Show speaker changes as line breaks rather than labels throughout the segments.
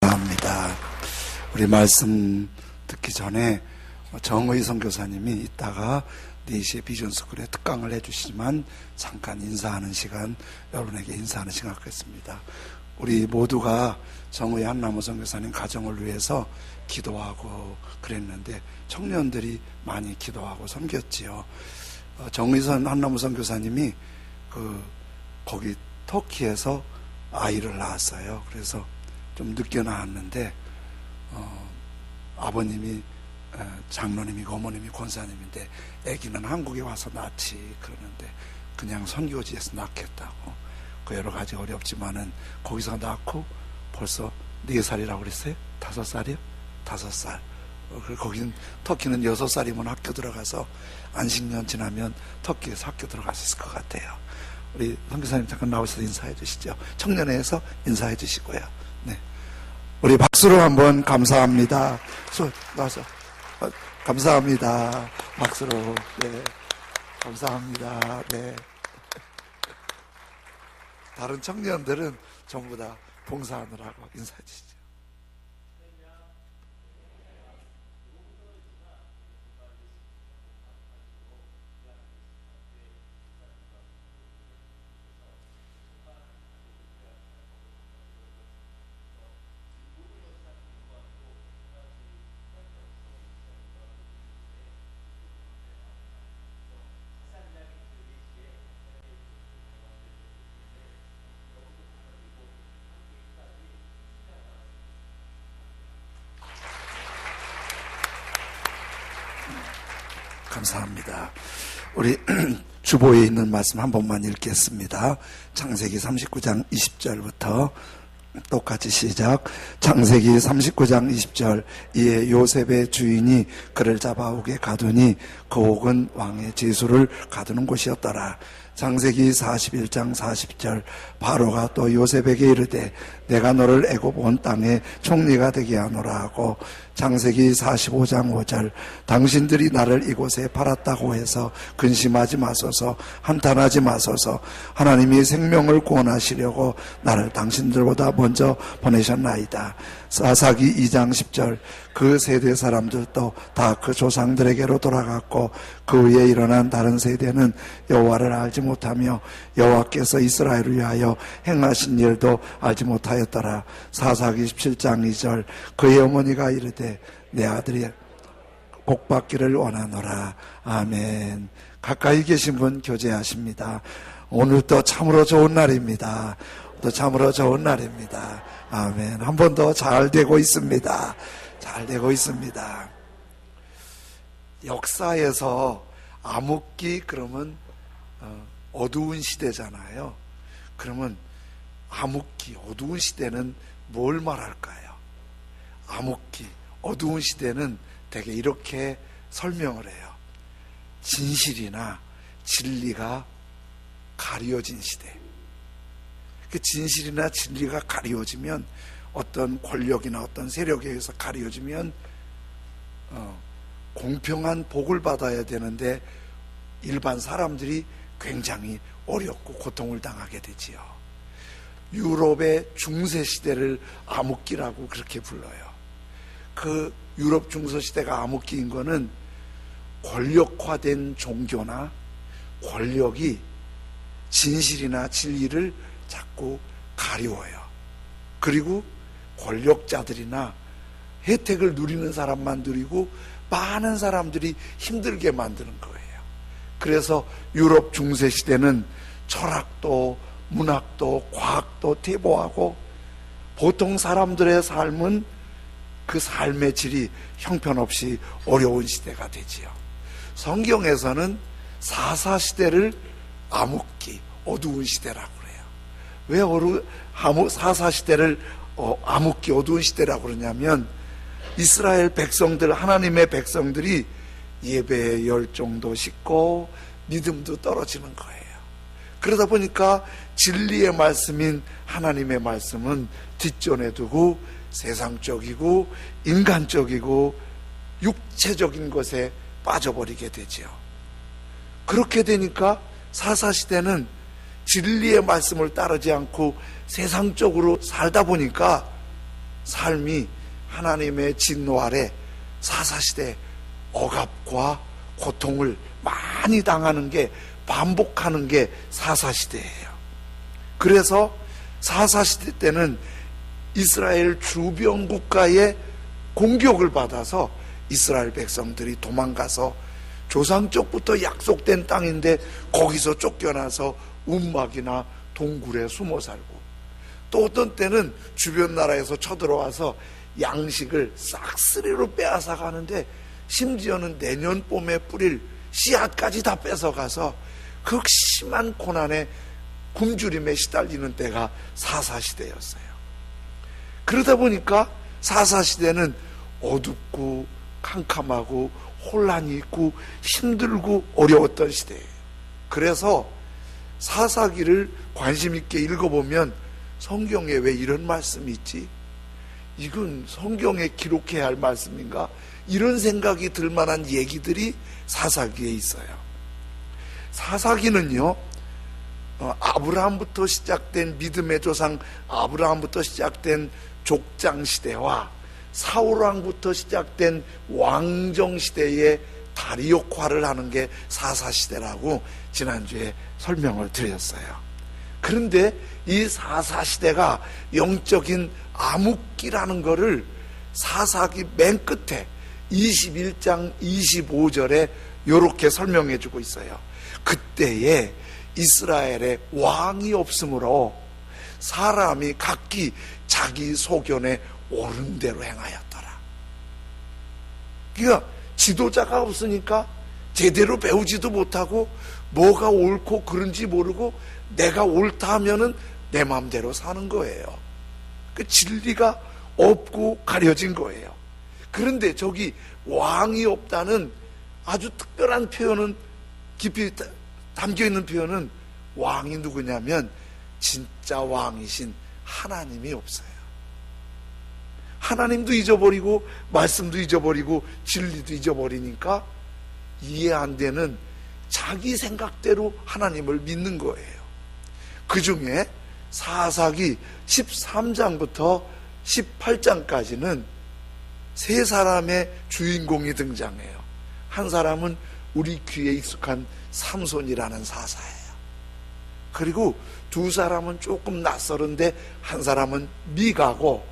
합니다. 우리 말씀 듣기 전에 정의 선교사님이 이따가 4시에 비전스쿨에 특강을 해주시지만 잠깐 인사하는 시간, 여러분에게 인사하는 시간 갖겠습니다. 우리 모두가 정의 한나무 선교사님 가정을 위해서 기도하고 그랬는데 청년들이 많이 기도하고 섬겼지요. 정의선 한나무 선교사님이 거기 터키에서 아이를 낳았어요. 그래서 좀 늦게 낳았는데 아버님이 장로님이고 어머님이 권사님인데 아기는 한국에 와서 낳지 그러는데 그냥 선교지에서 낳겠다고. 여러 가지 어렵지만은 거기서 낳고 벌써 4살이라고 그랬어요? 5살이요? 5살. 거긴 터키는 6살이면 학교 들어가서 안식년 지나면 터키에서 학교 들어갈 수 있을 것 같아요. 우리 선교사님 잠깐 나오셔서 인사해 주시죠. 청년회에서 인사해 주시고요. 네, 우리 박수로 한번 감사합니다. 나와서 감사합니다. 박수로. 네, 감사합니다. 네. 다른 청년들은 전부 다 봉사하느라고 인사해 주시죠. 감사합니다. 우리 주보에 있는 말씀 한 번만 읽겠습니다. 창세기 39장 20절부터 똑같이 시작. 창세기 39장 20절. 이에 요셉의 주인이 그를 잡아오게 가두니 그 옥은 왕의 제수를 가두는 곳이었더라. 창세기 41장 40절. 바로가 또 요셉에게 이르되 내가 너를 애굽 온 땅에 총리가 되게 하노라 하고, 창세기 45장 5절. 당신들이 나를 이곳에 팔았다고 해서 근심하지 마소서, 한탄하지 마소서. 하나님이 생명을 구원하시려고 나를 당신들보다 먼저 보내셨나이다. 사사기 2장 10절. 그 세대 사람들도 다 그 조상들에게로 돌아갔고 그 위에 일어난 다른 세대는 여호와를 알지 못하며 여호와께서 이스라엘을 위하여 행하신 일도 알지 못하였더라. 사사기 17장 2절. 그의 어머니가 이르되 내 아들이 복받기를 원하노라. 아멘. 가까이 계신 분 교제하십니다. 오늘도 참으로 좋은 날입니다. 또 참으로 좋은 날입니다. 아멘. 한 번 더 잘 되고 있습니다. 잘 되고 있습니다. 역사에서 암흑기 그러면 어두운 시대잖아요. 그러면 암흑기, 어두운 시대는 뭘 말할까요? 암흑기, 어두운 시대는 되게 이렇게 설명을 해요. 진실이나 진리가 가려진 시대. 그 진실이나 진리가 가려지면, 어떤 권력이나 어떤 세력에 의해서 가려지면 공평한 복을 받아야 되는데 일반 사람들이 굉장히 어렵고 고통을 당하게 되지요. 유럽의 중세시대를 암흑기라고 그렇게 불러요. 그 유럽 중세시대가 암흑기인 거는 권력화된 종교나 권력이 진실이나 진리를 자꾸 가려워요. 그리고 권력자들이나 혜택을 누리는 사람만 누리고 많은 사람들이 힘들게 만드는 거예요. 그래서 유럽 중세시대는 철학도 문학도 과학도 퇴보하고 보통 사람들의 삶은 그 삶의 질이 형편없이 어려운 시대가 되지요. 성경에서는 사사시대를 암흑기, 어두운 시대라고 그래요. 왜 사사시대를 암흑기, 어두운 시대라고 그러냐면 이스라엘 백성들, 하나님의 백성들이 예배의 열정도 식고 믿음도 떨어지는 거예요. 그러다 보니까 진리의 말씀인 하나님의 말씀은 뒷전에 두고 세상적이고 인간적이고 육체적인 것에 빠져버리게 되죠. 그렇게 되니까 사사시대는 진리의 말씀을 따르지 않고 세상적으로 살다 보니까 삶이 하나님의 진노 아래 사사시대 억압과 고통을 많이 당하는 게, 반복하는 게 사사시대예요. 그래서 사사시대 때는 이스라엘 주변 국가의 공격을 받아서 이스라엘 백성들이 도망가서 조상 쪽부터 약속된 땅인데 거기서 쫓겨나서 움막이나 동굴에 숨어 살고, 또 어떤 때는 주변 나라에서 쳐들어와서 양식을 싹쓸이로 빼앗아 가는데 심지어는 내년 봄에 뿌릴 씨앗까지 다 뺏어가서 극심한 고난에 굶주림에 시달리는 때가 사사시대였어요. 그러다 보니까 사사시대는 어둡고 캄캄하고 혼란이 있고 힘들고 어려웠던 시대예요. 그래서 사사기를 관심 있게 읽어보면 성경에 왜 이런 말씀이 있지? 이건 성경에 기록해야 할 말씀인가? 이런 생각이 들 만한 얘기들이 사사기에 있어요. 사사기는요, 아브라함부터 시작된 믿음의 조상 아브라함부터 시작된 족장시대와 사울왕부터 시작된 왕정시대의 다리옥화를 하는 게 사사시대라고 지난주에 설명을 드렸어요. 그런데 이 사사시대가 영적인 암흑기라는 거를 사사기 맨 끝에 21장 25절에 이렇게 설명해 주고 있어요. 그때에 이스라엘에 왕이 없으므로 사람이 각기 자기 소견에 옳은 대로 행하였더라. 그러니까 지도자가 없으니까 제대로 배우지도 못하고 뭐가 옳고 그른지 모르고 내가 옳다 하면은 내 마음대로 사는 거예요. 그 진리가 없고 가려진 거예요. 그런데 저기 왕이 없다는 아주 특별한 표현은, 깊이 담겨있는 표현은, 왕이 누구냐면 진짜 왕이신 하나님이 없어요. 하나님도 잊어버리고 말씀도 잊어버리고 진리도 잊어버리니까 이해 안 되는 자기 생각대로 하나님을 믿는 거예요. 그 중에 사사기 13장부터 18장까지는 세 사람의 주인공이 등장해요. 한 사람은 우리 귀에 익숙한 삼손이라는 사사예요. 그리고 두 사람은 조금 낯설은데 한 사람은 미가고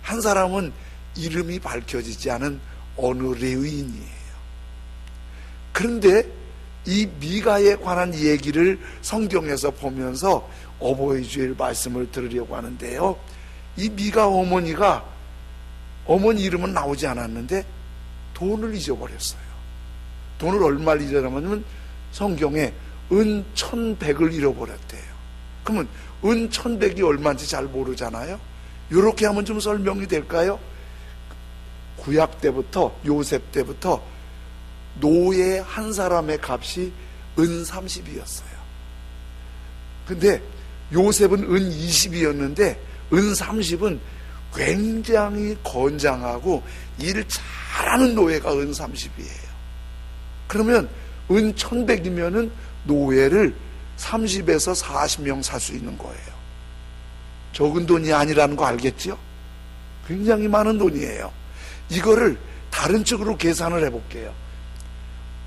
한 사람은 이름이 밝혀지지 않은 어느 레위인이에요. 그런데 이 미가에 관한 얘기를 성경에서 보면서 어버이 주일 말씀을 들으려고 하는데요, 이 미가 어머니가, 어머니 이름은 나오지 않았는데 돈을 잊어버렸어요. 돈을 얼마를 잊어버렸냐면 성경에 은 1,100을 잃어버렸대요. 그러면 은 1,100이 얼마인지 잘 모르잖아요. 이렇게 하면 좀 설명이 될까요? 구약 때부터, 요셉 때부터 노예 한 사람의 값이 은 30이었어요. 근데 요셉은 은 20이었는데 은 30은 굉장히 건장하고 일 잘하는 노예가 은 30이에요. 그러면 은 1,100이면은 노예를 30에서 40명 살 수 있는 거예요. 적은 돈이 아니라는 거 알겠죠? 굉장히 많은 돈이에요. 이거를 다른 쪽으로 계산을 해볼게요.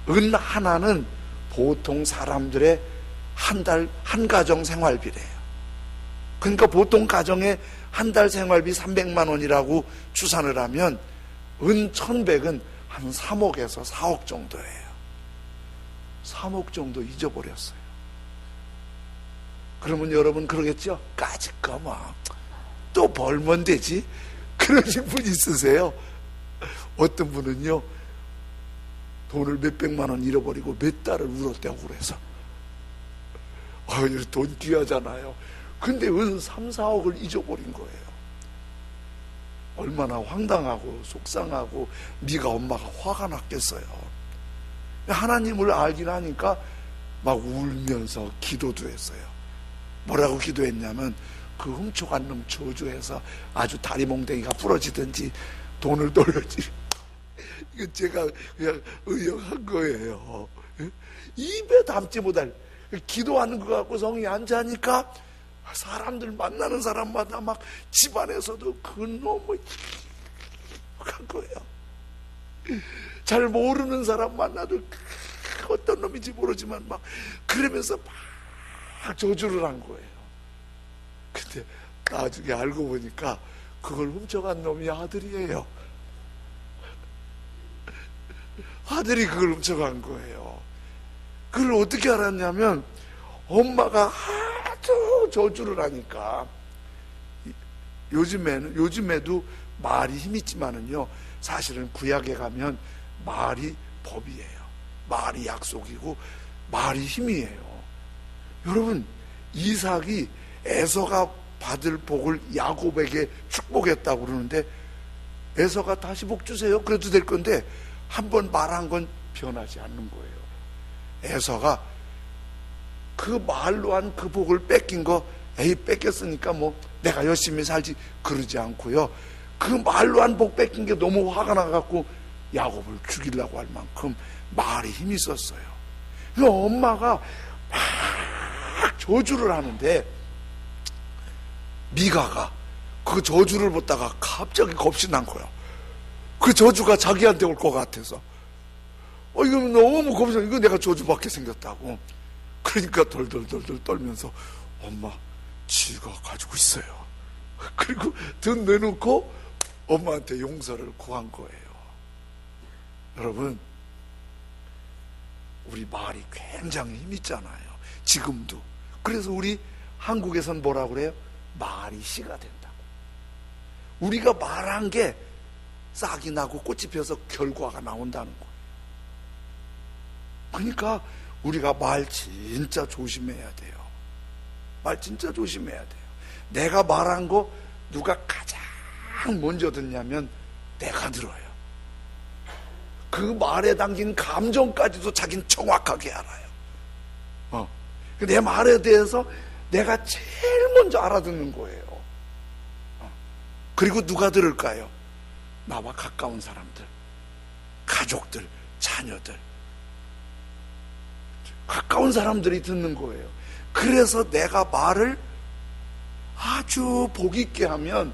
은 하나는 보통 사람들의 한 달, 한 가정 생활비래요. 그러니까 보통 가정의 한 달 생활비 300만 원이라고 추산을 하면 은 1,100은 한 3억에서 4억 정도예요. 3억 정도 잊어버렸어요. 그러면 여러분 그러겠죠? 까짓거 뭐 또 벌면 되지? 그러신 분 있으세요? 어떤 분은요, 돈을 몇백만 원 잃어버리고 몇 달을 울었대요. 그래서 돈 귀하잖아요. 근데 은 3, 4억을 잊어버린 거예요. 얼마나 황당하고 속상하고 네가 엄마가 화가 났겠어요. 하나님을 알긴 하니까 막 울면서 기도도 했어요. 뭐라고 기도했냐면 그 훔쳐간 놈 저주해서 아주 다리 몽댕이가 부러지든지 돈을 돌려지. 이거 제가 그냥 의역한 거예요. 입에 담지 못할, 기도하는 것 같고 성이 안 자니까 사람들 만나는 사람마다 막 집안에서도 그 놈의 한 거예요. 잘 모르는 사람 만나도 어떤 놈인지 모르지만 막 그러면서 막 저주를 한 거예요. 근데 나중에 알고 보니까 그걸 훔쳐간 놈이 아들이에요. 아들이 그걸 훔쳐간 거예요. 그걸 어떻게 알았냐면 엄마가 하도 저주를 하니까. 요즘에도 말이 힘 있지만은요, 사실은 구약에 가면 말이 법이에요. 말이 약속이고 말이 힘이에요. 여러분, 이삭이 에서가 받을 복을 야곱에게 축복했다고 그러는데, 에서가 다시 복 주세요 그래도 될 건데 한번 말한 건 변하지 않는 거예요. 에서가 그 말로 한 그 복을 뺏긴 거, 에이 뺏겼으니까 뭐 내가 열심히 살지 그러지 않고요, 그 말로 한 복 뺏긴 게 너무 화가 나갖고 야곱을 죽이려고 할 만큼 말이 힘이 있었어요. 그 엄마가 막 저주를 하는데 미가가 그 저주를 보다가 갑자기 겁이 난 거야. 그 저주가 자기한테 올 것 같아서. 이거 너무 겁이 나. 이거 내가 저주받게 생겼다고. 그러니까 덜덜덜덜 떨면서 엄마, 지가 가지고 있어요. 그리고 등 내놓고 엄마한테 용서를 구한 거예요. 여러분, 우리 말이 굉장히 힘 있잖아요. 지금도. 그래서 우리 한국에선 뭐라고 그래요? 말이 씨가 된다고. 우리가 말한 게 싹이 나고 꽃이 피어서 결과가 나온다는 거예요. 그러니까 우리가 말 진짜 조심해야 돼요. 말 진짜 조심해야 돼요. 내가 말한 거 누가 가장 먼저 듣냐면 내가 들어요. 그 말에 담긴 감정까지도 자기는 정확하게 알아요. 내 말에 대해서 내가 제일 먼저 알아듣는 거예요. 그리고 누가 들을까요? 나와 가까운 사람들, 가족들, 자녀들, 가까운 사람들이 듣는 거예요. 그래서 내가 말을 아주 복 있게 하면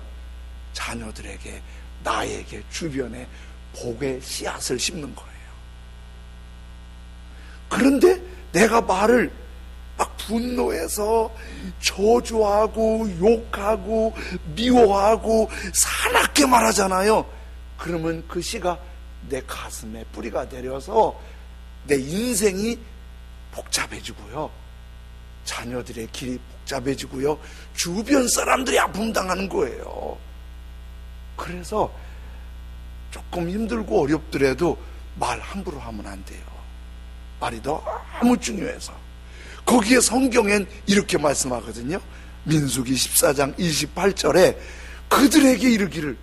자녀들에게, 나에게, 주변에 복의 씨앗을 심는 거예요. 그런데 내가 말을 막 분노해서 저주하고 욕하고 미워하고 사납게 말하잖아요. 그러면 그 씨가 내 가슴에 뿌리가 내려서 내 인생이 복잡해지고요, 자녀들의 길이 복잡해지고요, 주변 사람들이 아픔 당하는 거예요. 그래서 조금 힘들고 어렵더라도 말 함부로 하면 안 돼요. 말이 너무 중요해서. 거기에 성경엔 이렇게 말씀하거든요. 민수기 14장 28절에 그들에게 이르기를,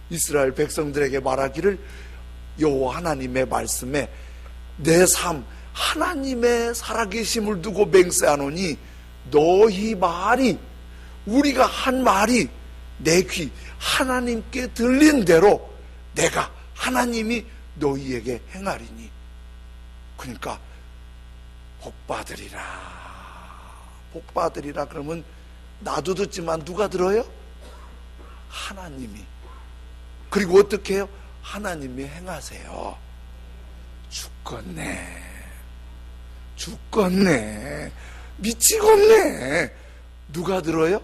이스라엘 백성들에게 말하기를, 여호와 하나님의 말씀에 내 삶 하나님의 살아계심을 두고 맹세하노니 너희 말이, 우리가 한 말이 내 귀 하나님께 들린 대로 내가 하나님이 너희에게 행하리니. 그러니까 복받으리라. 복받으리라 그러면 나도 듣지만 누가 들어요? 하나님이. 그리고 어떻게 해요? 하나님이 행하세요. 죽겠네, 죽겠네, 미치겠네. 누가 들어요?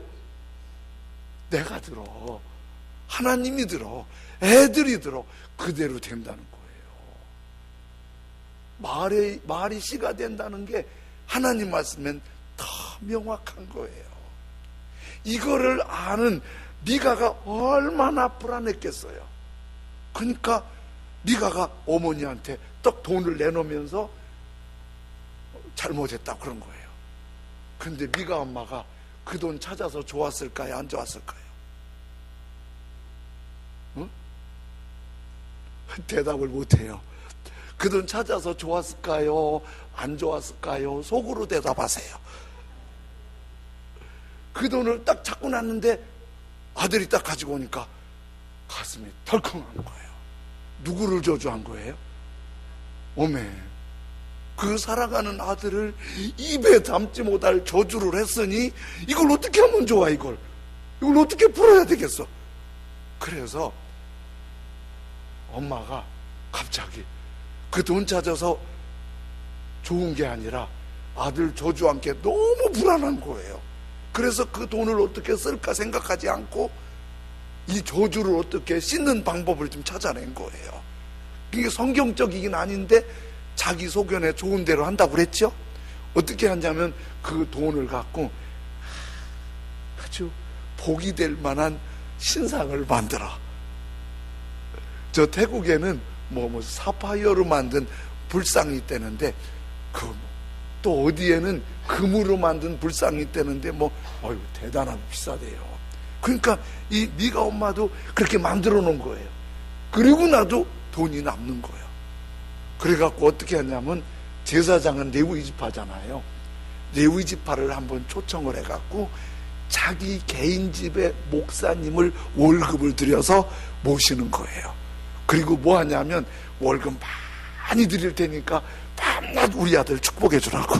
내가 들어. 하나님이 들어. 애들이 들어. 그대로 된다는 거예요. 말이 씨가 된다는 게 하나님 말씀엔 더 명확한 거예요. 이거를 아는 미가가 얼마나 불안했겠어요. 그러니까 미가가 어머니한테 떡 돈을 내놓으면서 잘못했다 그런 거예요. 근데 미가 엄마가 그 돈 찾아서 좋았을까요? 안 좋았을까요? 응? 대답을 못해요. 그 돈 찾아서 좋았을까요? 안 좋았을까요? 속으로 대답하세요. 그 돈을 딱 찾고 났는데 아들이 딱 가지고 오니까 가슴이 덜컹한 거예요. 누구를 저주한 거예요? 어메, 그 사랑하는 아들을 입에 담지 못할 저주를 했으니 이걸 어떻게 하면 좋아? 이걸 어떻게 풀어야 되겠어? 그래서 엄마가 갑자기 그 돈 찾아서 좋은 게 아니라 아들 저주와 함께 너무 불안한 거예요. 그래서 그 돈을 어떻게 쓸까 생각하지 않고 이 저주를 어떻게 씻는 방법을 좀 찾아낸 거예요. 이게 성경적이긴 아닌데 자기 소견에 좋은 대로 한다고 그랬죠. 어떻게 하냐면 그 돈을 갖고 아주 복이 될 만한 신상을 만들어. 저 태국에는 뭐 사파이어로 만든 불상이 있다는데 또 어디에는 금으로 만든 불상이 있다는데 대단하고 비싸대요. 그러니까 이 미가 엄마도 그렇게 만들어 놓은 거예요. 그리고 나도 돈이 남는 거예요. 그래갖고 어떻게 하냐면 제사장은 레위 지파잖아요. 레위 지파를 한번 초청을 해갖고 자기 개인 집에 목사님을 월급을 들여서 모시는 거예요. 그리고 뭐 하냐면 월급 많이 드릴 테니까 밤낮 우리 아들 축복해 주라고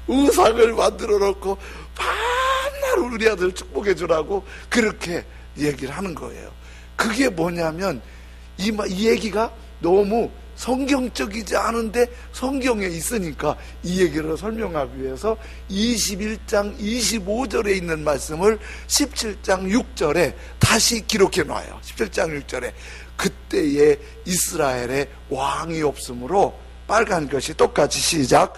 의상을 만들어 놓고 밤낮 우리 아들 축복해 주라고 그렇게 얘기를 하는 거예요. 그게 뭐냐면 이 얘기가 너무 성경적이지 않은데 성경에 있으니까 이 얘기를 설명하기 위해서 21장 25절에 있는 말씀을 17장 6절에 다시 기록해 놔요. 17장 6절에 그때에 이스라엘에 왕이 없으므로 빨간 것이 똑같이 시작.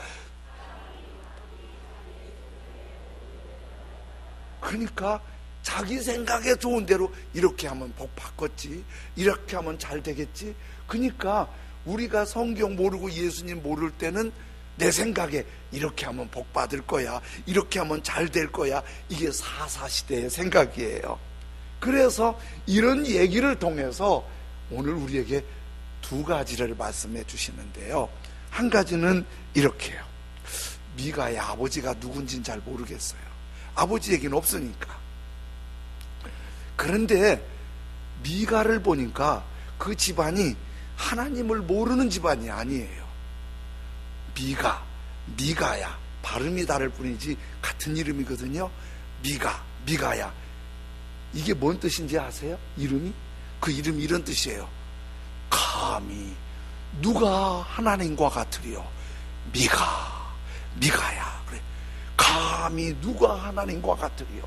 그러니까 자기 생각에 좋은 대로 이렇게 하면 복 받겠지, 이렇게 하면 잘 되겠지. 그러니까 우리가 성경 모르고 예수님 모를 때는 내 생각에 이렇게 하면 복 받을 거야, 이렇게 하면 잘 될 거야, 이게 사사시대의 생각이에요. 그래서 이런 얘기를 통해서 오늘 우리에게 두 가지를 말씀해 주시는데요. 한 가지는 이렇게요. 미가의 아버지가 누군지는 잘 모르겠어요. 아버지 얘기는 없으니까. 그런데 미가를 보니까 그 집안이 하나님을 모르는 집안이 아니에요. 미가야. 발음이 다를 뿐이지 같은 이름이거든요. 미가야. 이게 뭔 뜻인지 아세요? 이름이? 그 이름이 이런 뜻이에요. 감히 누가 하나님과 같으리요? 미가야. 그래. 감히 누가 하나님과 같으리요?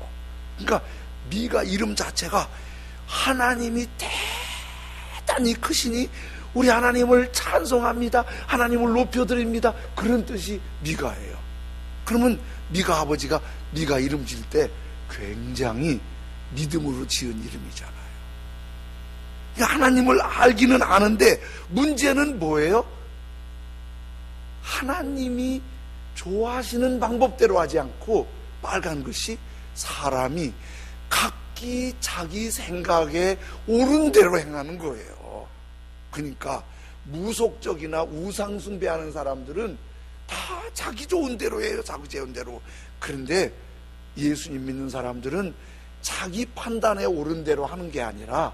그러니까 미가 이름 자체가 하나님이 대단히 크시니 우리 하나님을 찬송합니다, 하나님을 높여드립니다, 그런 뜻이 미가예요. 그러면 미가 아버지가 미가 이름 지을 때 굉장히 믿음으로 지은 이름이잖아요. 하나님을 알기는 아는데 문제는 뭐예요? 하나님이 좋아하시는 방법대로 하지 않고 빨간 것이 사람이 각기 자기 생각에 옳은 대로 행하는 거예요. 그러니까 무속적이나 우상숭배하는 사람들은 다 자기 좋은 대로 해요. 자기 좋은 대로. 그런데 예수님 믿는 사람들은 자기 판단에 옳은 대로 하는 게 아니라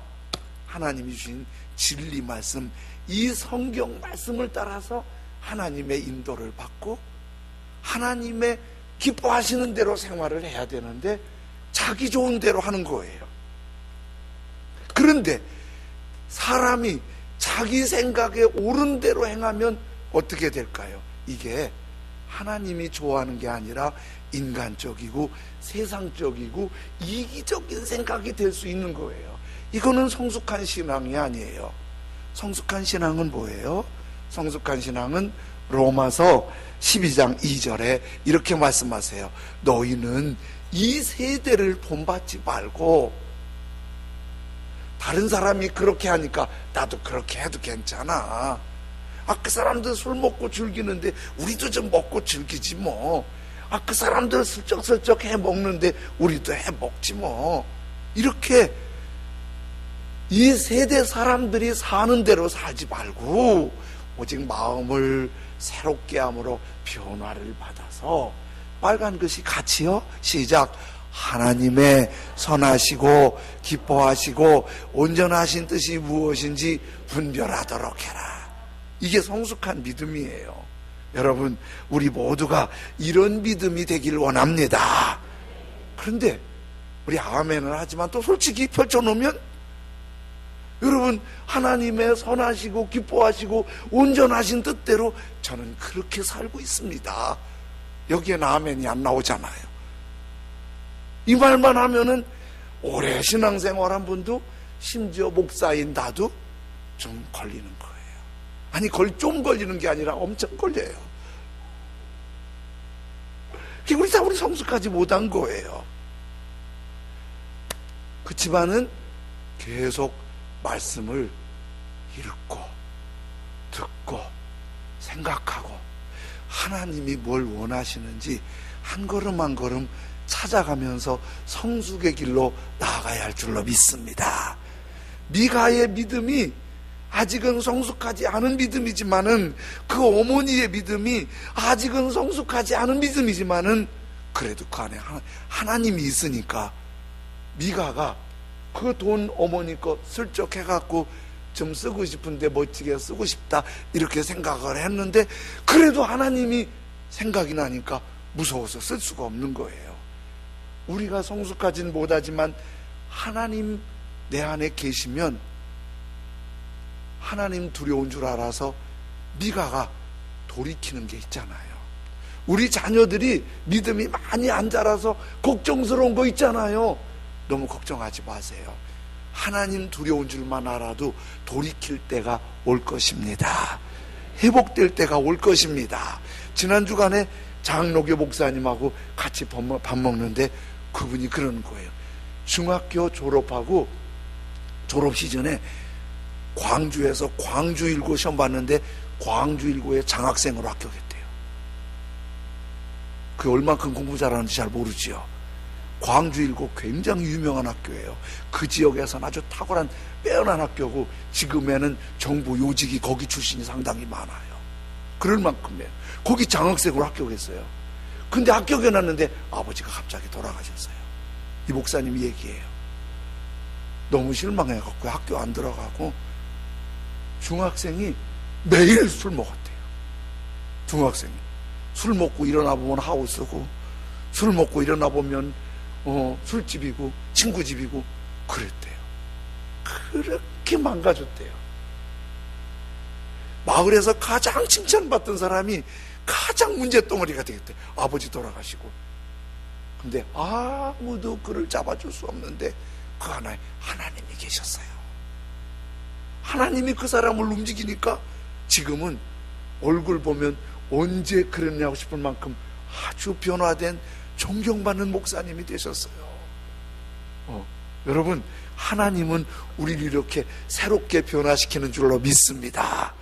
하나님이 주신 진리 말씀, 이 성경 말씀을 따라서 하나님의 인도를 받고 하나님의 기뻐하시는 대로 생활을 해야 되는데 자기 좋은 대로 하는 거예요. 그런데 사람이 자기 생각에 옳은 대로 행하면 어떻게 될까요? 이게 하나님이 좋아하는 게 아니라 인간적이고 세상적이고 이기적인 생각이 될 수 있는 거예요. 이거는 성숙한 신앙이 아니에요. 성숙한 신앙은 뭐예요? 성숙한 신앙은 로마서 12장 2절에 이렇게 말씀하세요. 너희는 이 세대를 본받지 말고, 다른 사람이 그렇게 하니까 나도 그렇게 해도 괜찮아. 그 사람들 술 먹고 즐기는데 우리도 좀 먹고 즐기지 뭐. 그 사람들 슬쩍슬쩍 해 먹는데 우리도 해 먹지 뭐. 이렇게 이 세대 사람들이 사는 대로 살지 말고 오직 마음을 새롭게 함으로 변화를 받아서, 빨간 것이 같이요. 시작. 하나님의 선하시고 기뻐하시고 온전하신 뜻이 무엇인지 분별하도록 해라. 이게 성숙한 믿음이에요. 여러분, 우리 모두가 이런 믿음이 되길 원합니다. 그런데 우리 아멘을 하지만 또 솔직히 펼쳐놓으면, 여러분, 하나님의 선하시고 기뻐하시고 온전하신 뜻대로 저는 그렇게 살고 있습니다. 여기에는 아멘이 안 나오잖아요. 이 말만 하면은 오래 신앙생활한 분도, 심지어 목사인 나도 좀 걸리는 거예요. 아니, 좀 걸리는 게 아니라 엄청 걸려요. 우리 성숙하지 못한 거예요. 그치만은 계속 말씀을 읽고 듣고 생각하고 하나님이 뭘 원하시는지 한 걸음 한 걸음 찾아가면서 성숙의 길로 나아가야 할 줄로 믿습니다. 미가의 믿음이 아직은 성숙하지 않은 믿음이지만은, 그 어머니의 믿음이 아직은 성숙하지 않은 믿음이지만은, 그래도 그 안에 하나님이 있으니까 미가가 그 돈 어머니 거 슬쩍 해갖고 좀 쓰고 싶은데 멋지게 쓰고 싶다 이렇게 생각을 했는데, 그래도 하나님이 생각이 나니까 무서워서 쓸 수가 없는 거예요. 우리가 성숙하진 못하지만 하나님 내 안에 계시면 하나님 두려운 줄 알아서 미가가 돌이키는 게 있잖아요. 우리 자녀들이 믿음이 많이 안 자라서 걱정스러운 거 있잖아요. 너무 걱정하지 마세요. 하나님 두려운 줄만 알아도 돌이킬 때가 올 것입니다. 회복될 때가 올 것입니다. 지난 주간에 장로교 목사님하고 같이 밥 먹는데 그분이 그러는 거예요. 중학교 졸업하고 졸업 시즌에 광주에서 광주일고 시험 봤는데 광주일고에 장학생으로 합격했대요. 그 얼만큼 공부 잘하는지 잘 모르지요. 광주일고 굉장히 유명한 학교예요. 그 지역에서는 아주 탁월한 빼어난 학교고, 지금에는 정부 요직이 거기 출신이 상당히 많아요. 그럴 만큼이에요. 거기 장학생으로 합격했어요. 근데 합격해놨는데 아버지가 갑자기 돌아가셨어요. 이 목사님이 얘기해요. 너무 실망해갖고 학교 안 들어가고 중학생이 매일 술 먹었대요. 중학생이 술 먹고 일어나 보면 하우스고, 술 먹고 일어나 보면 술집이고 친구집이고 그랬대요. 그렇게 망가졌대요. 마을에서 가장 칭찬받던 사람이 가장 문제덩어리가 되겠대. 아버지 돌아가시고. 근데 아무도 그를 잡아줄 수 없는데 그 하나에 하나님이 계셨어요. 하나님이 그 사람을 움직이니까 지금은 얼굴 보면 언제 그랬냐고 싶을 만큼 아주 변화된 존경받는 목사님이 되셨어요. 여러분, 하나님은 우리를 이렇게 새롭게 변화시키는 줄로 믿습니다.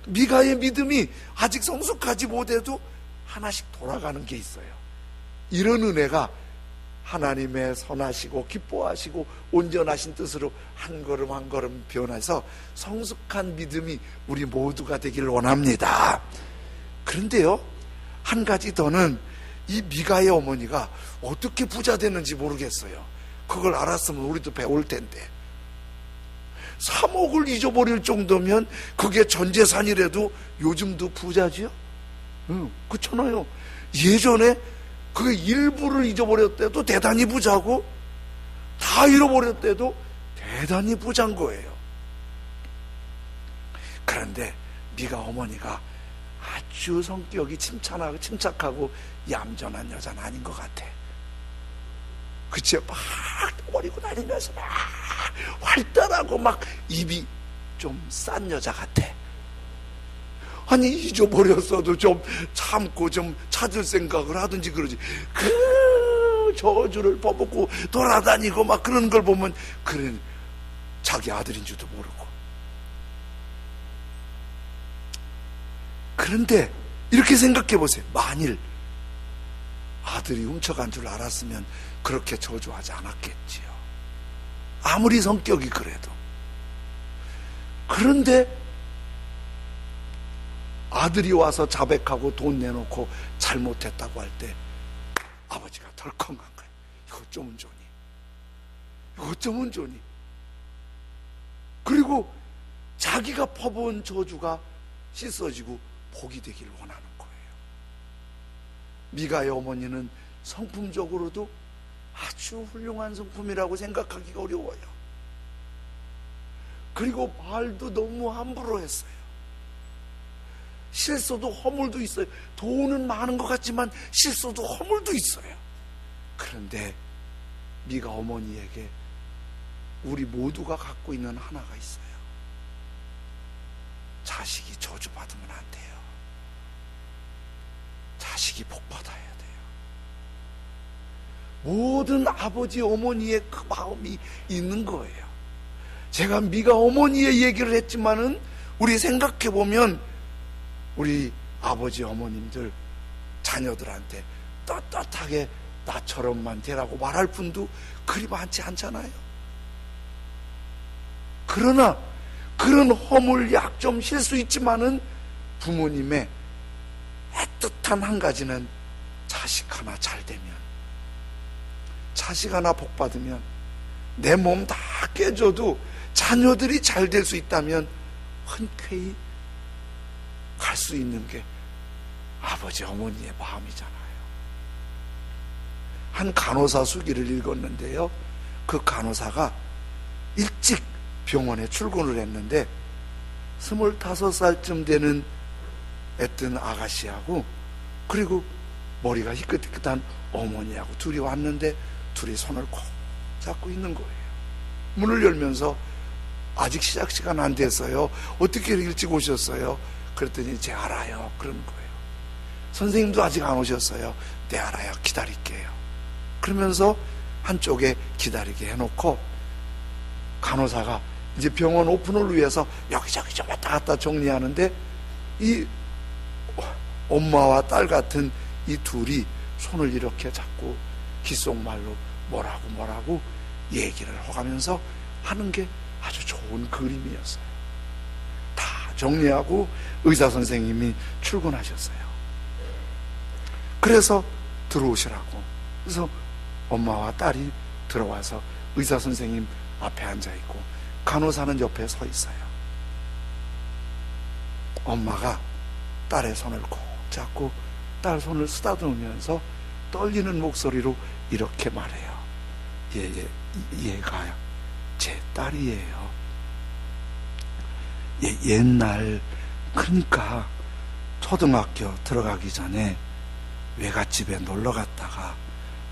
미가의 믿음이 아직 성숙하지 못해도 하나씩 돌아가는 게 있어요. 이런 은혜가 하나님의 선하시고 기뻐하시고 온전하신 뜻으로 한 걸음 한 걸음 변해서 성숙한 믿음이 우리 모두가 되기를 원합니다. 그런데요, 한 가지 더는 이 미가의 어머니가 어떻게 부자 됐는지 모르겠어요. 그걸 알았으면 우리도 배울 텐데. 3억을 잊어버릴 정도면 그게 전 재산이라도 요즘도 부자지요? 그렇잖아요. 예전에 그게 일부를 잊어버렸대도 대단히 부자고, 다 잃어버렸대도 대단히 부자인 거예요. 그런데 미가 어머니가 아주 성격이 침착하고 얌전한 여자는 아닌 것 같아. 그치? 막 버리고 다니면서 막 활달하고 막 입이 좀 싼 여자 같아. 아니, 잊어버렸어도 좀 참고 좀 찾을 생각을 하든지 그러지. 그 저주를 퍼붓고 돌아다니고 막 그런 걸 보면 그래, 자기 아들인 줄도 모르고. 그런데 이렇게 생각해 보세요. 만일 아들이 훔쳐간 줄 알았으면 그렇게 저주하지 않았겠지요. 아무리 성격이 그래도. 그런데 아들이 와서 자백하고 돈 내놓고 잘못했다고 할 때 아버지가 덜컹한 거예요. 이거 어쩌면 좋니? 이거 어쩌면 좋니? 그리고 자기가 퍼부은 저주가 씻어지고 복이 되기를 원하는 거예요. 미가의 어머니는 성품적으로도 아주 훌륭한 성품이라고 생각하기가 어려워요. 그리고 말도 너무 함부로 했어요. 실수도 허물도 있어요. 돈은 많은 것 같지만 실수도 허물도 있어요. 그런데 미가 어머니에게 우리 모두가 갖고 있는 하나가 있어요. 자식이 저주받으면 안 돼요. 자식이 복받아야 돼요. 모든 아버지 어머니의 그 마음이 있는 거예요. 제가 미가 어머니의 얘기를 했지만은 우리 생각해 보면 우리 아버지 어머님들 자녀들한테 떳떳하게 나처럼만 되라고 말할 분도 그리 많지 않잖아요. 그러나 그런 허물, 약점, 실수 있지만은 부모님의 애틋한 한 가지는 자식 하나 잘 되면, 자식 하나 복 받으면, 내 몸 다 깨져도 자녀들이 잘 될 수 있다면 흔쾌히 갈 수 있는 게 아버지 어머니의 마음이잖아요. 한 간호사 수기를 읽었는데요, 그 간호사가 일찍 병원에 출근을 했는데 25살쯤 되는 애뜬 아가씨하고 그리고 머리가 희끗희끗한 어머니하고 둘이 왔는데 둘이 손을 꼭 잡고 있는 거예요. 문을 열면서 아직 시작 시간 안 됐어요. 어떻게 일찍 오셨어요? 그랬더니 제 알아요. 그런 거예요. 선생님도 아직 안 오셨어요. 네, 알아요. 기다릴게요. 그러면서 한쪽에 기다리게 해놓고 간호사가 이제 병원 오픈을 위해서 여기저기 좀 왔다 갔다 정리하는데 이 엄마와 딸 같은 이 둘이 손을 이렇게 잡고 귓속말로 뭐라고 얘기를 해가면서 하는 게 아주 좋은 그림이었어요. 다 정리하고 의사 선생님이 출근하셨어요. 그래서 들어오시라고. 그래서 엄마와 딸이 들어와서 의사 선생님 앞에 앉아있고 간호사는 옆에 서 있어요. 엄마가 딸의 손을 꼭 잡고 딸 손을 쓰다듬으면서 떨리는 목소리로 이렇게 말해요. 얘가 제 딸이에요. 옛날, 그러니까 초등학교 들어가기 전에 외갓집에 놀러 갔다가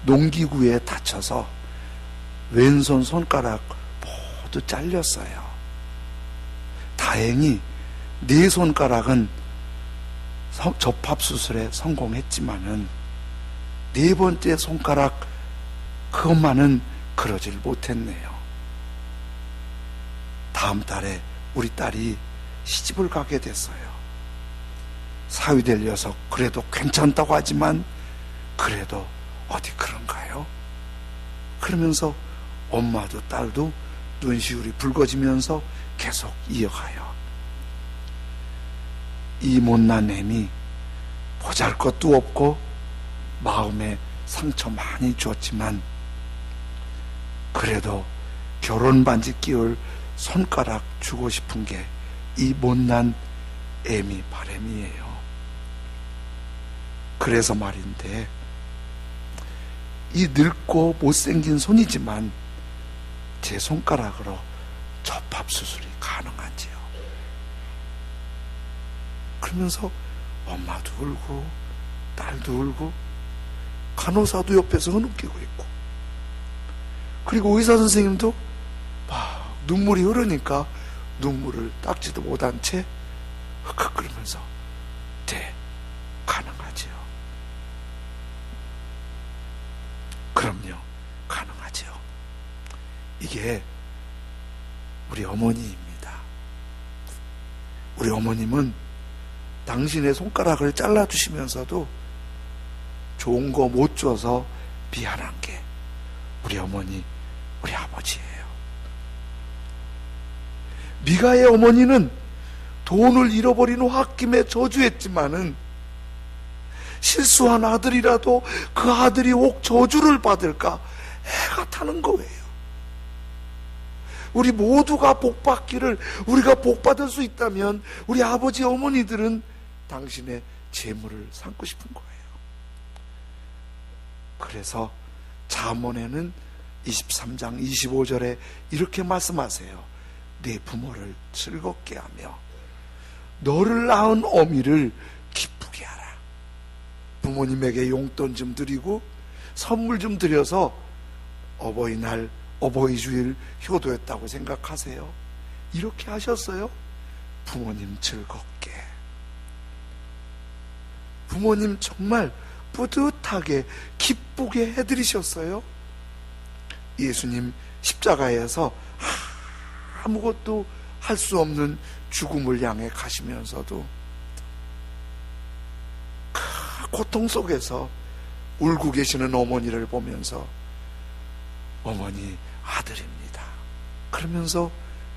농기구에 다쳐서 왼손 손가락 모두 잘렸어요. 다행히 네 손가락은 접합수술에 성공했지만은 네 번째 손가락 그것만은 그러질 못했네요. 다음 달에 우리 딸이 시집을 가게 됐어요. 사위될 녀석 그래도 괜찮다고 하지만 그래도 어디 그런가요? 그러면서 엄마도 딸도 눈시울이 붉어지면서 계속 이어가요. 이 못난 애미 보잘것도 없고 마음에 상처 많이 줬지만 그래도 결혼 반지 끼울 손가락 주고 싶은 게 이 못난 애미 바람이에요. 그래서 말인데 이 늙고 못생긴 손이지만 제 손가락으로 접합수술이 가능한지요. 그러면서 엄마도 울고 딸도 울고 간호사도 옆에서 흐느끼고 있고 그리고 의사 선생님도 막 눈물이 흐르니까 눈물을 닦지도 못한 채 흑흑거리면서 네, 가능하지요. 그럼요, 가능하지요. 이게 우리 어머니입니다. 우리 어머님은 당신의 손가락을 잘라주시면서도 좋은 거 못 줘서 미안한 게 우리 어머니, 우리 아버지예요. 미가의 어머니는 돈을 잃어버린 홧김에 저주했지만은 실수한 아들이라도 그 아들이 혹 저주를 받을까 애가 타는 거예요. 우리 모두가 복받기를, 우리가 복받을 수 있다면 우리 아버지 어머니들은 당신의 재물을 삼고 싶은 거예요. 그래서 잠언에는 23장 25절에 이렇게 말씀하세요. 네 부모를 즐겁게 하며 너를 낳은 어미를 기쁘게 하라. 부모님에게 용돈 좀 드리고 선물 좀 드려서 어버이날, 어버이주일 효도했다고 생각하세요? 이렇게 하셨어요? 부모님 즐겁게, 부모님 정말 뿌듯하게 기쁘게 해드리셨어요? 예수님 십자가에서 아무것도 할 수 없는 죽음을 향해 가시면서도 그 고통 속에서 울고 계시는 어머니를 보면서 어머니 아들입니다 그러면서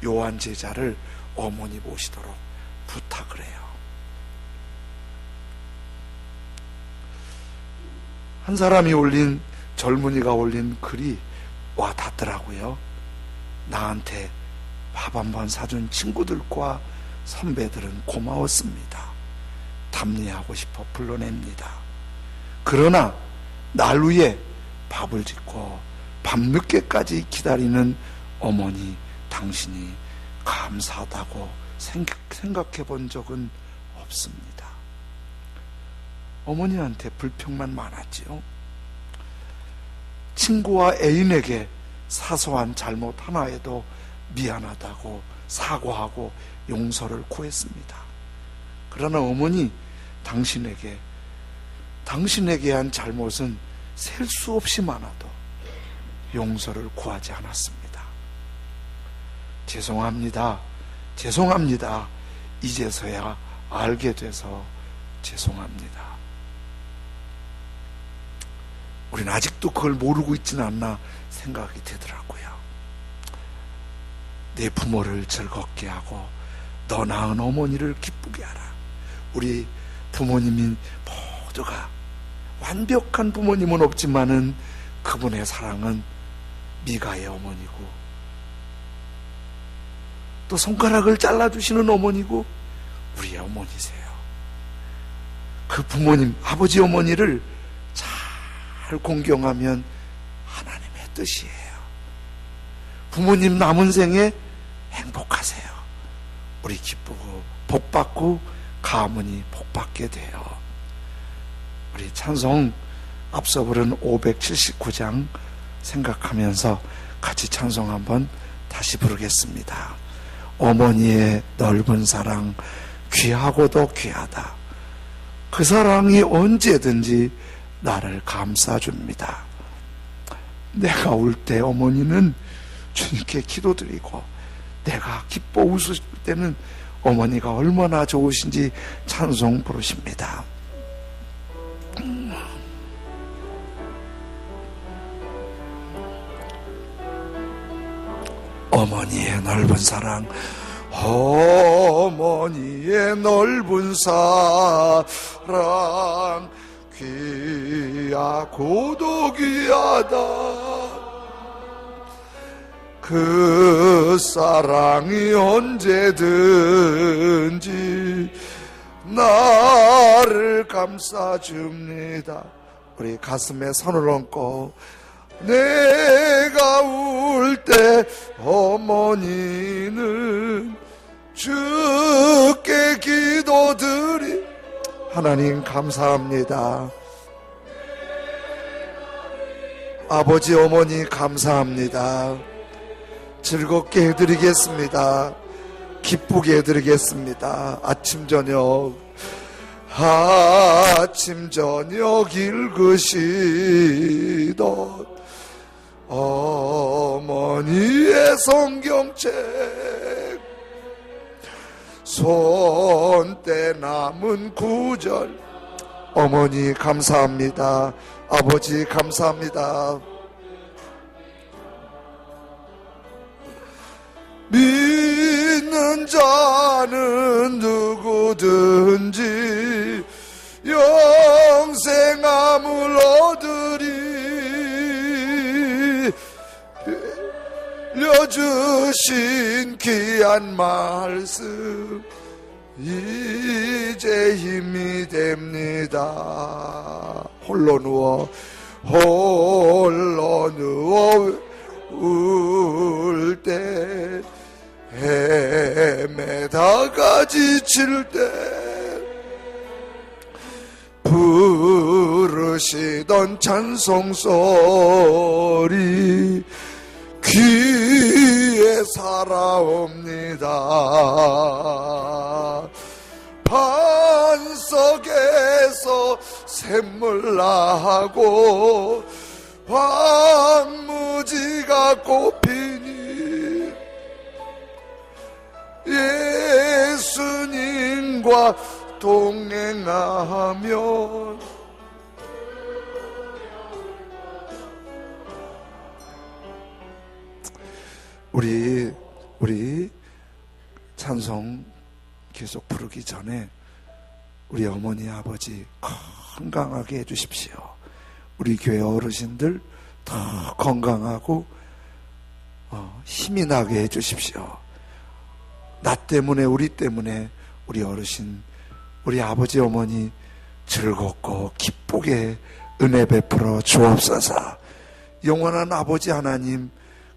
요한 제자를 어머니 모시도록 부탁을 해요. 한 사람이 올린, 젊은이가 올린 글이 와 닿더라고요. 나한테 밥 한 번 사준 친구들과 선배들은 고마웠습니다. 답례하고 싶어 불러냅니다. 그러나 날 위해 밥을 짓고 밤늦게까지 기다리는 어머니 당신이 감사하다고 생각해 본 적은 없습니다. 어머니한테 불평만 많았지요. 친구와 애인에게 사소한 잘못 하나에도 미안하다고 사과하고 용서를 구했습니다. 그러나 어머니 당신에게 한 잘못은 셀 수 없이 많아도 용서를 구하지 않았습니다. 죄송합니다. 이제서야 알게 돼서 죄송합니다. 우린 아직도 그걸 모르고 있지는 않나 생각이 되더라고요. 내 부모를 즐겁게 하고 너 낳은 어머니를 기쁘게 하라. 우리 부모님인 모두가, 완벽한 부모님은 없지만은 그분의 사랑은 미가의 어머니고 또 손가락을 잘라주시는 어머니고 우리의 어머니세요. 그 부모님, 아버지 어머니를 잘 공경하면 하나님의 뜻이에요. 부모님 남은 생에 행복하세요. 우리 기쁘고 복받고 가문이 복받게 돼요. 우리 찬송 앞서 부른 579장 생각하면서 같이 찬송 한번 다시 부르겠습니다. 어머니의 넓은 사랑 귀하고도 귀하다. 그 사랑이 언제든지 나를 감싸줍니다. 내가 울 때 어머니는 주님께 기도드리고 내가 기뻐 웃을 때는 어머니가 얼마나 좋으신지 찬송 부르십니다. 어머니의 넓은 사랑, 어머니의 넓은 사랑 귀하고도 귀하다. 그 사랑이 언제든지 나를 감싸줍니다. 우리 가슴에 손을 얹고 내가 울 때 어머니는 주께 기도드리. 하나님 감사합니다. 아버지 어머니 감사합니다. 즐겁게 해드리겠습니다. 기쁘게 해드리겠습니다. 아침 저녁 읽으시던 어머니의 성경책 손때 남은 구절. 어머니 감사합니다. 아버지 감사합니다. 믿는 자는 누구든지 영생함을 얻으리. 빌려준 들으신 귀한 말씀 이제 힘이 됩니다. 홀로 누워 울 때, 헤매다가 지칠 때 부르시던 찬송소리 귀에 살아옵니다. 반석에서 샘물 나고 황무지가 꽃피니 예수님과 동행하면 우리 찬송 계속 부르기 전에 우리 어머니 아버지 건강하게 해주십시오. 우리 교회 어르신들 더 건강하고 힘이 나게 해주십시오. 나 때문에 우리 때문에 우리 어르신 우리 아버지 어머니 즐겁고 기쁘게 은혜 베풀어 주옵소서. 영원한 아버지 하나님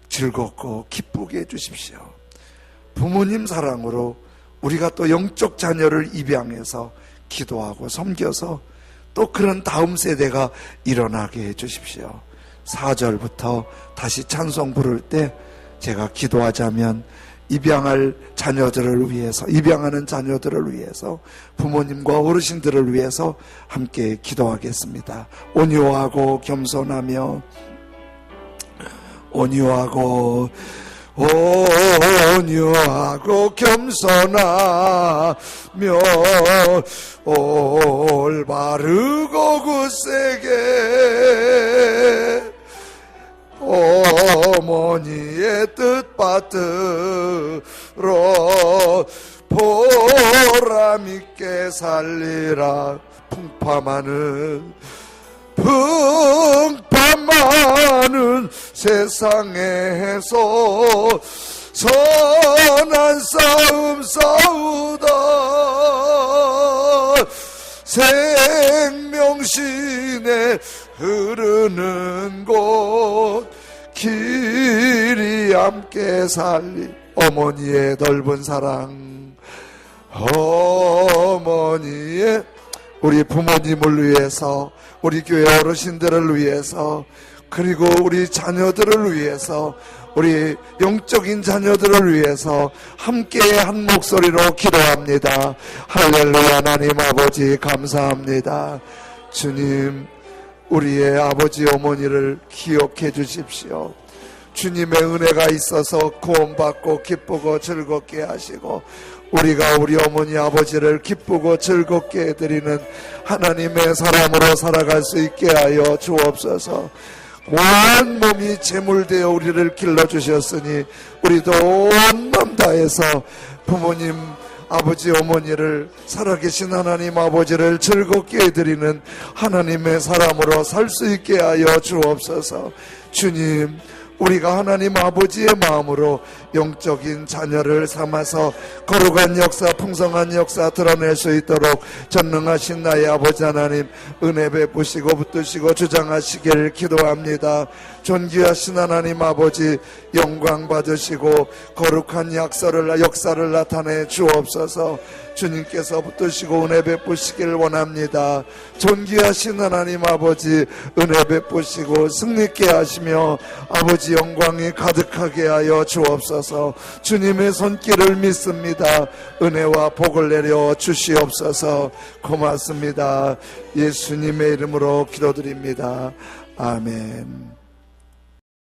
즐겁고 기쁘게 해주십시오. 부모님 사랑으로 우리가 또 영적 자녀를 입양해서 기도하고 섬겨서 또 그런 다음 세대가 일어나게 해주십시오. 4절부터 다시 찬송 부를 때 제가 기도하자면 입양할 자녀들을 위해서, 입양하는 자녀들을 위해서, 부모님과 어르신들을 위해서 함께 기도하겠습니다. 온유하고 겸손하며 겸손하며 올바르고 굳세게 어머니의 뜻 받들어 보람있게 살리라. 풍파많은 세상에서 선한 싸움 싸우다 생명신에 흐르는 곳 길이 함께 살리. 어머니의 넓은 사랑, 어머니의 우리 부모님을 위해서, 우리 교회 어르신들을 위해서, 그리고 우리 자녀들을 위해서, 우리 영적인 자녀들을 위해서 함께 한 목소리로 기도합니다. 할렐루야. 하나님 아버지 감사합니다. 주님, 우리의 아버지 어머니를 기억해 주십시오. 주님의 은혜가 있어서 구원받고 기쁘고 즐겁게 하시고 우리가 우리 어머니 아버지를 기쁘고 즐겁게 해드리는 하나님의 사람으로 살아갈 수 있게 하여 주옵소서. 온 몸이 제물되어 우리를 길러주셨으니 우리도 온 맘 다해서 부모님 아버지 어머니를 살아계신 하나님 아버지를 즐겁게 해드리는 하나님의 사람으로 살 수 있게 하여 주옵소서. 주님, 우리가 하나님 아버지의 마음으로 영적인 자녀를 삼아서 거룩한 역사, 풍성한 역사 드러낼 수 있도록 전능하신 나의 아버지 하나님 은혜 베푸시고 붙드시고 주장하시길 기도합니다. 존귀하신 하나님 아버지 영광 받으시고 거룩한 역사를 나타내 주옵소서. 주님께서 붙드시고 은혜 베푸시길 원합니다. 존귀하신 하나님 아버지 은혜 베푸시고 승리케 하시며 아버지 영광이 가득하게 하여 주옵소서. 주님의 손길을 믿습니다. 은혜와 복을 내려 주시옵소서. 고맙습니다. 예수님의 이름으로 기도드립니다. 아멘.